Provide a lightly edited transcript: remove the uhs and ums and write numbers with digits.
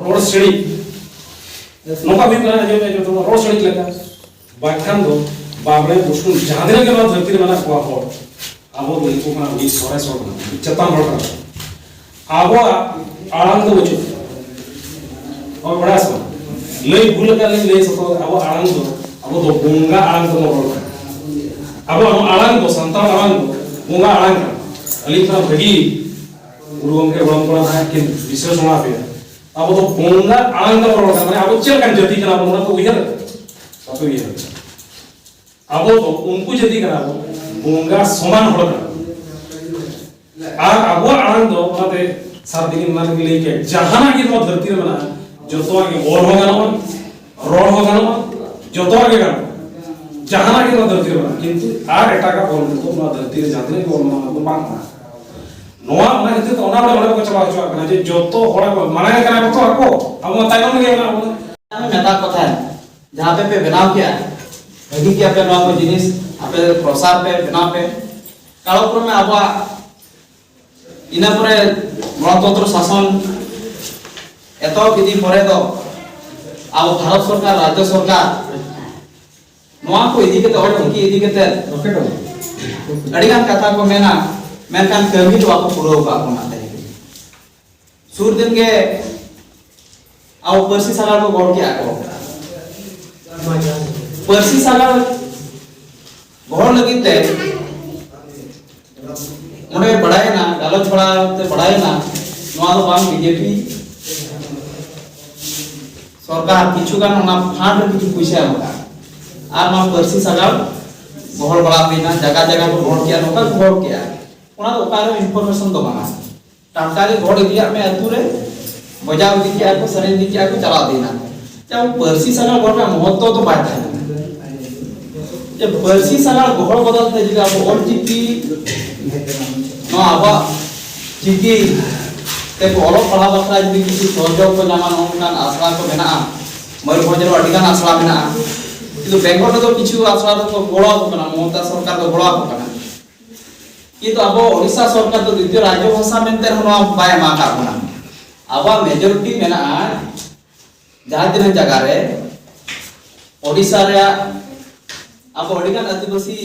road श्रेणी नौका भी करना जो जो तो रोड श्रेणी लगा बाखान दो बाबरे बुशुन जहां दिन के बाद धरती में ना को अब वो को ना ये सोरे सोरे चतान रोड अब आराम तो बचो और बड़ा सो लई भूल का लई सतो अब आराम तो बोंगा आराम तो रोड अब आराम तो संतान आराम तो बोंगा आराम अली तरह भगी उरुम के बड़म पड़ा है कि विशेष होना पे अब तो बोंगा आराम तो रोड माने अब चल kan जति करा बोंगा तो उधर तो ये अब तो उनको जति करा बोंगा समान हो আর আবো আনন্দ আমাদের সারাদিন মানে লেকে জাহানা কি তোমার ধরতি রে না যত আগে ওর হবে না রড হবে না যত আগে গান জাহানা কি তোমার ধরতি রে না কিন্তু আর এটা কা বল তো তোমার ধরতি রে জানতে কি বল না তো বাং না নোয়া মানে কিন্তু তো ওনা বড় বড় চালা চালা না যে যত হড়া মানে কেন তো আকো अब তাইনো গে না আমি মেটা কথা जहां पे बनाव किया अभी की अपने नवा को जिनिस अपने प्रसार पे बनाव पे कालक्रम में अब इना परे गणतंत्र शासन एत विधि परे दो अब भारत सरकार राज्य सरकार नवा को इदी के और की इदी के अड़िगान कथा को मेना मेनकान कमी तो आपको पूरा होगा आपको मानते हैं सूर दिन के अब परसी सागर को गौर किया को परसी सागर गौर लगी थे उन्हें बढ़ाए ना गालो छोड़ा ते बढ़ाए ना नवा तो बांग बीजेपी सरकार किछु गान ना फांड किछु पैसा होगा आर मा परसी सागर बहुत बड़ा बिना जगह जगह को वोट किया नोका वोट किया उना तो ओकार इंफॉर्मेशन तो बना टाटा के वोट दिया में अतुरे बजाव दी किया को सरे दी किया को चला देना जब परसी सागर वोट में महत्व तो बात है जब परसी सागर बहुत बदलते जगह अब और जीपी नो आबा जीपी ते बोलो पढ़ा बखरा जदी किसी सहयोग को नामा नोनकान आसरा को मेना मयूरभंज रो अडिगान आसरा मेना किंतु बेंगल तो किछु आसरा तो गोळा को ना ममता सरकार तो गोळा को ना किंतु अब ओडिसा सरकार तो द्वितीय राज्य भाषा मेनते हनो बाय मा का कोना आबा मेजॉरिटी मेना जहां दिन जगह रे ओडिसा रे अब अडिगान आदिवासी